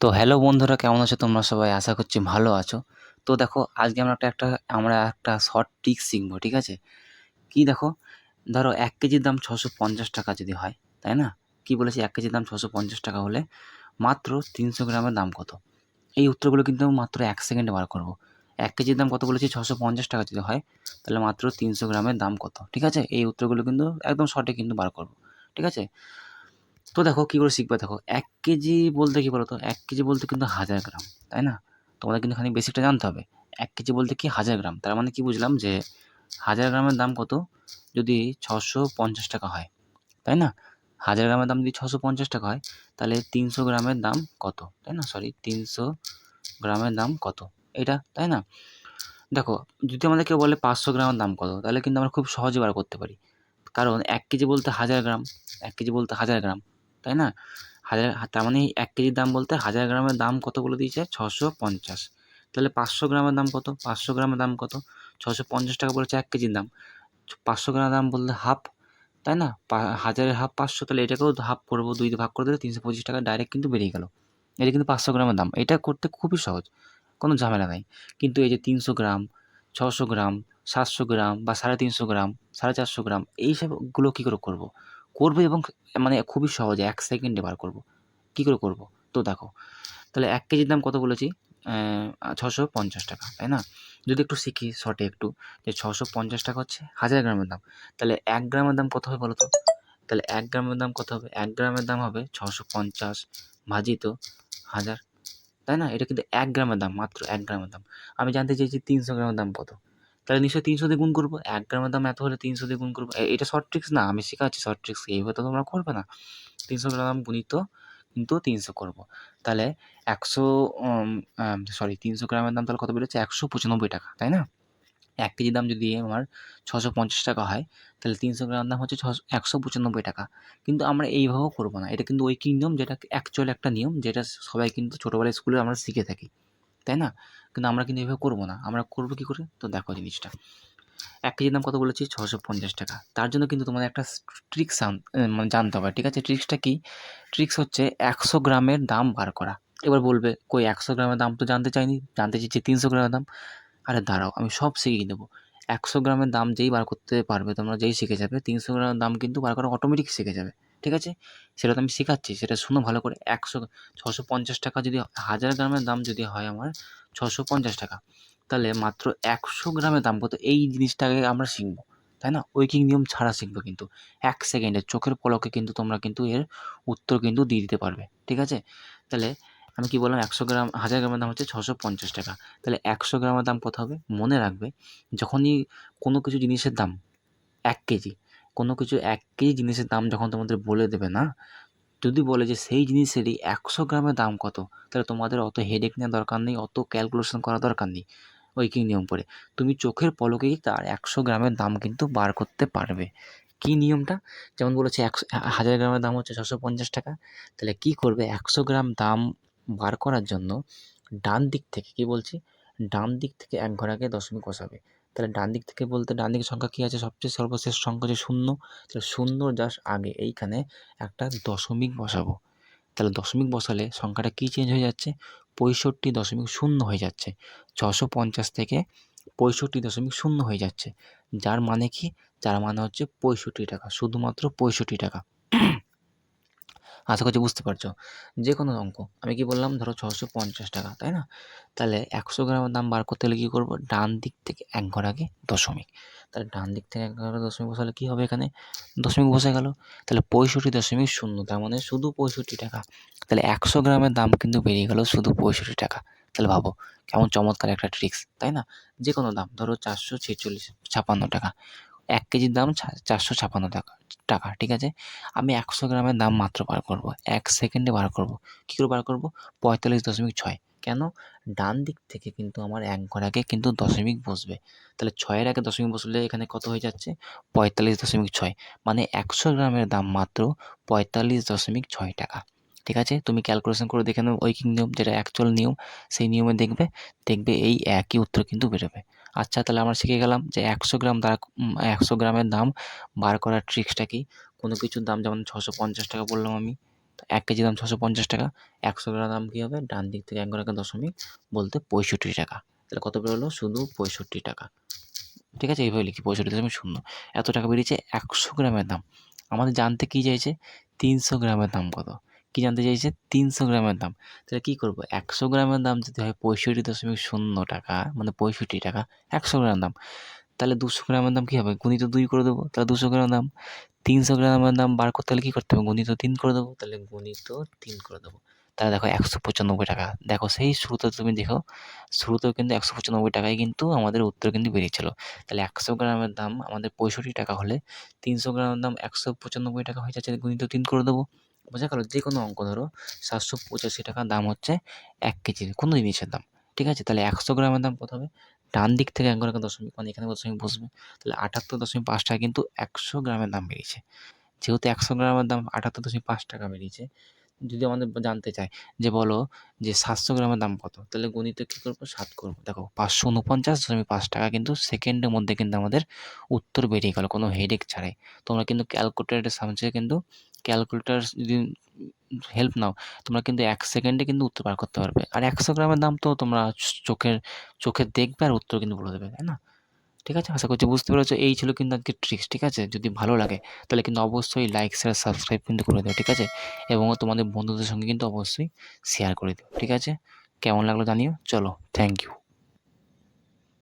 তো হ্যালো বন্ধুরা, কেমন আছো তোমরা সবাই? আশা করছি ভালো আছো। তো দেখো, আজকে আমরা একটা শর্ট ট্রিক শিখবো, ঠিক আছে? কি দেখো, ধরো ১ কেজির দাম ৳৬৫০ যদি হয়, তাই না? কি বলেছি, ১ কেজির দাম ৳৬৫০ হলে মাত্র ৩০০ গ্রামের দাম কত? এই উত্তরগুলো কিন্তু মাত্র ১ সেকেন্ডে বার করব। ১ কেজির দাম কত বলেছি? ৳৬৫০ যদি হয়, তাহলে মাত্র ৩০০ গ্রামের দাম কত? ঠিক আছে? এই উত্তরগুলো কিন্তু একদম সঠিক কিন্তু বার করব। ঠিক আছে? তো দেখো কী করে শিখবে, দেখো ১ কেজি বলতে কী বলো তো? ১ কেজি বলতে কিন্তু ১০০০ গ্রাম, তাই না? তোমাদের কিন্তু খানিক বেসিকটা জানতে হবে। ১ কেজি বলতে কি ১০০০ গ্রাম। তার মানে কি বুঝলাম যে ১০০০ গ্রামের দাম কত? যদি ৳৬৫০ হয়, তাই না? ১০০০ গ্রামের দাম যদি ৳৬৫০ হয়, তাহলে ৩০০ গ্রামের দাম কত? তাই না? সরি, ৩০০ গ্রামের দাম কত? এটা, তাই না? দেখো, যদি আমাদের কেউ বলে ৫০০ গ্রামের দাম কত? তাহলে কিন্তু আমরা খুব সহজে বার করতে পারি। কারণ ১ কেজি বলতে ১০০০ গ্রাম, ১ কেজি বলতে ১০০০ গ্রাম, তাই না? তার মানে ১ কেজির দাম বলতে ১০০০ গ্রামের দাম কত বলে দিয়েছে? ৬৫০। তাহলে ৫০০ গ্রামের দাম কত? ৫০০ গ্রামের দাম কত? ৳৬৫০ বলেছে ১ কেজির দাম। ৫০০ গ্রামের দাম বললে হাফ, তাই না? ১০০০ এর হাফ ৫০০, তাহলে এটাকেও হাফ করব, ২ দিয়ে ভাগ করে দিলে ৳৩২৫ ডাইরেক্ট কিন্তু বেরিয়ে গেল। এটা কিন্তু ৫০০ গ্রামের দাম। এটা করতে খুবই সহজ, কোনো ঝামেলা নাই। কিন্তু এই যে ৩০০ গ্রাম, ৬০০ গ্রাম, ৭০০ গ্রাম বা ৩৫০ গ্রাম, ৪৫০ গ্রাম, এইসবগুলো কী করে করব? করব এবং মানে খুবই সহজে ১ সেকেন্ডে বার করব। কী করে করব? তো দেখো, তাহলে ১ কেজির দাম কত বলেছি? ৳৬৫০, তাই না? যদি একটু শিখি শর্টে একটু, যে ৳৬৫০ হচ্ছে ১০০০ গ্রামের দাম। তাহলে ১ গ্রামের দাম কত হবে বলো তো? তাহলে ১ গ্রামের দাম কত হবে? ১ গ্রামের দাম হবে ৬৫০ ভাজিত ১০০০, তাই না? এটা কিন্তু ১ গ্রামের দাম, মাত্র ১ গ্রামের দাম। আমি জানতে চেয়েছি ৩০০ গ্রামের দাম কত? তাহলে নিশ্চয়ই ৩০০ দিয়ে গুণ করব। ১ গ্রামের দাম এত হলে ৩০০ দিয়ে গুণ করব। এটা শর্ট ট্রিক্স না, আমি শেখাচ্ছি শর্ট ট্রিক্স। এইভাবে তো তোমরা করবে না। ৩০০ গ্রাম গুণিত কিন্তু ৩০০ করব। তাহলে ১০০ সরি, ৩০০ গ্রামের দাম তাহলে কত বেরোচ্ছে? ৳১৯৫, তাই না? ১ কেজির দাম যদি আমার ৳৬৫০ হয়, তাহলে ৩০০ গ্রামের দাম হচ্ছে ৳১৯৫। কিন্তু আমরা এইভাবেও করব না। এটা কিন্তু ঐকিক নিয়ম, যেটা অ্যাকচুয়াল একটা নিয়ম, যেটা সবাই কিন্তু ছোটবেলায় স্কুলে আমরা শিখে থাকি, তাই না? কিন্তু আমরা কিন্তু এভাবে করব না। আমরা করব কী করে? তো দেখো জিনিসটা। ১ কেজির দাম কত বলেছি? ৳৬৫০। তার জন্য কিন্তু তোমাদের একটা ট্রিক্স মানে জানতে হবে, ঠিক আছে? ট্রিক্সটা কি? ট্রিক্স হচ্ছে ১০০ গ্রামের দাম বার করা। এবার বলবে, কই ১০০ গ্রামের দাম তো জানতে চাইনি, জানতে চেয়েছি ৩০০ গ্রামের দাম। আরে দাঁড়াও, আমি সব শিখিয়ে দেবো। ১০০ গ্রামের দাম যেই বার করতে পারবে তোমরা, যেই শিখে যাবে, ৩০০ গ্রামের দাম কিন্তু বার করা অটোমেটিক শিখে যাবে। ঠিক আছে? সেটা তো আমি শেখাচ্ছি, সেটা শোনো ভালো করে। ৳৬৫০ যদি ১০০০ গ্রামের দাম যদি হয় আমার ৳৬৫০, তাহলে মাত্র ১০০ গ্রামের দাম কত? এই জিনিসটাকে আমরা শিখব, তাই না? ঐকিক নিয়ম ছাড়া শিখব কিন্তু। ১ সেকেন্ডে চোখের পলকে কিন্তু তোমরা কিন্তু এর উত্তর কিন্তু দিয়ে দিতে পারবে। ঠিক আছে? তাহলে আমি কি বললাম? ১০০ গ্রাম, ১০০০ গ্রামের দাম হচ্ছে ৳৬৫০। তাহলে ১০০ গ্রামের দাম কত হবে? মনে রাখবে, যখনই কোনো কিছু জিনিসের দাম ১ কেজি, কোনো কিছু ১ কেজি জিনিসের দাম যখন তোমাদের বলে দেবে না, যদি বলে যে সেই জিনিসেরই ১০০ গ্রামের দাম কত, তাহলে তোমাদের অত হেডেক নেওয়ার দরকার নেই, অত ক্যালকুলেশন করার দরকার নেই। ঐকিক নিয়ম পড়ে তুমি চোখের পলকেই তার ১০০ গ্রামের দাম কিন্তু বার করতে পারবে। কী নিয়মটা? যেমন বলেছি ১০০০ গ্রামের দাম হচ্ছে ৳৬৫০, তাহলে কী করবে? ১০০ গ্রাম দাম বার করার জন্য ডান দিক থেকে, কী বলছি? ডান দিক থেকে এক ঘর আগে দশমিক বসাবে। তাহলে ডান দিক থেকে বলতে ডান দিকের সংখ্যা কী আছে? সবচেয়ে সর্বশেষ সংখ্যা যে ০। তাহলে ০ জাস্ট আগে এইখানে একটা দশমিক বসাবো। তাহলে দশমিক বসালে সংখ্যাটা কী চেঞ্জ হয়ে যাচ্ছে? ৬৫.০ হয়ে যাচ্ছে। ৬৫০ থেকে ৬৫.০ হয়ে যাচ্ছে। যার মানে কি? যার মানে হচ্ছে ৳৬৫, শুধুমাত্র ৳৬৫। আশা করছি বুঝতে পারছো। যে কোনো অঙ্ক, আমি কি বললাম? ধরো ৳৬৫০, তাই না? তাহলে ১০০ গ্রামের দাম বার করতে হলে কী করব? ডান দিক থেকে এক ঘর আগে দশমিক। তাহলে ডান দিক থেকে এক ঘর আগে দশমিক বসালে কী হবে? এখানে দশমিক বসে গেল। তাহলে ৬৫.০, তার মানে শুধু ৳৬৫। তাহলে ১০০ গ্রামের দাম কিন্তু বেরিয়ে গেল শুধু ৳৬৫। তাহলে ভাবো কেমন চমৎকার একটা ট্রিক্স, তাই না? যে কোনো দাম, ধরো ৳৪৫৬ ১ কেজির দাম ৳৪৫৬ ঠিক আছে? আমি ১০০ গ্রামের দাম মাত্র বার করব। ১ সেকেন্ডে বার করব। কী করে বার করব? ৪৫.৬। কেন? ডান দিক থেকে কিন্তু আমার এক ঘর আগে কিন্তু দশমিক বসবে। তাহলে ৬ এর আগে দশমিক বসলে এখানে কত হয়ে যাচ্ছে? ৪৫.৬। মানে ১০০ গ্রামের দাম মাত্র ৳৪৫.৬। ঠিক আছে? তুমি ক্যালকুলেশন করে দেখে নাও ঐকিক নিয়ম, যেটা অ্যাকচুয়াল নিয়ম, সেই নিয়মে দেখবে, দেখবে এই একই উত্তর কিন্তু বেরোবে। আচ্ছা, তাহলে আমরা শিখে গেলাম যে ১০০ গ্রামের দাম বার করার ট্রিক্সটা কি? কোনো কিছুর দাম যেমন ৳৬৫০ বললাম আমি, তো 1 কেজি দাম 650 টাকা, 100 গ্রাম দাম কী হবে? ডান দিক থেকে 1 করে দশমিক বলতে 65 টাকা। তাহলে কত বেরোলো? শুধু 65 টাকা। ঠিক আছে? এইভাবে লিখি 65.0 এত টাকা বেরিয়েছে 100 গ্রামের দাম। আমাদের জানতে কী চাইছে? 300 গ্রামের দাম কত? কী জানতে চাইছে? 300 গ্রামের দাম। তাহলে কী করব? 100 গ্রামের দাম যদি হয় 65.0 টাকা, মানে 65 টাকা, 100 গ্রাম দাম। তাহলে 200 গ্রামের দাম কী হবে? গুণিত 2 করে দেবো, তাহলে 200 গ্রাম দাম। 300 গ্রামের দাম বার করতে হলে কী করতে হবে? গুণিত 3 করে দেবো, তাহলে গুণিত 3 করে দেবো। তাহলে দেখো 195 টাকা। দেখো সেই শুরুতে তুমি দেখো, শুরুতেও কিন্তু 195 টাকায় কিন্তু আমাদের উত্তর কিন্তু বেরিয়েছিল। তাহলে 100 গ্রামের দাম আমাদের 65 টাকা হলে 300 গ্রামের দাম 195 টাকা হয়ে যাচ্ছে, গুণিত 3 করে দেবো। বোঝা গেল? যে কোনো অঙ্ক ধরো 785 টাকা দাম হচ্ছে 1 কেজির কোনো জিনিসের দাম। ঠিক আছে? তাহলে 100 গ্রামের দাম কত হবে? ডান দিক থেকে 1 করে দশমিক, মানে এখানে দশমিক বসবে। তাহলে 78.5 টাকা কিন্তু 100 গ্রামের দাম বেরিয়েছে। যেহেতু 100 গ্রামের দাম 78.5 টাকা বেরিয়েছে, যদি আমাদের জানতে চায় যে বলো যে 700 গ্রামের দাম কত? তাহলে গণিতে কী করবো? 7 করবো। দেখো 549.5 টাকা কিন্তু সেকেন্ডের মধ্যে কিন্তু আমাদের উত্তর বেরিয়ে গেল, কোনো হেডেক ছাড়াই। তোমরা কিন্তু ক্যালকুলেটরের সাহায্যে কিন্তু ক্যালকুলেটর যদি হেল্প নাও, তোমরা কিন্তু 1 সেকেন্ডে কিন্তু উত্তর বার করতে পারবে। আর 100 গ্রামের দাম তো তোমরা চোখে দেখবে আর উত্তর কিন্তু বলে দেবে, তাই না? ঠিক আছে? আশা করছি বুঝতে পেরেছো। এই ছিল কিন্তু আজকের ট্রিক্স, ঠিক আছে? যদি ভালো লাগে তাহলে কিন্তু অবশ্যই লাইক, শেয়ার, সাবস্ক্রাইব কিন্তু করে দিও, ঠিক আছে? এবং তোমাদের বন্ধুদের সঙ্গে কিন্তু অবশ্যই শেয়ার করে দিও, ঠিক আছে? কেমন লাগলো জানিও। চলো, থ্যাংক ইউ।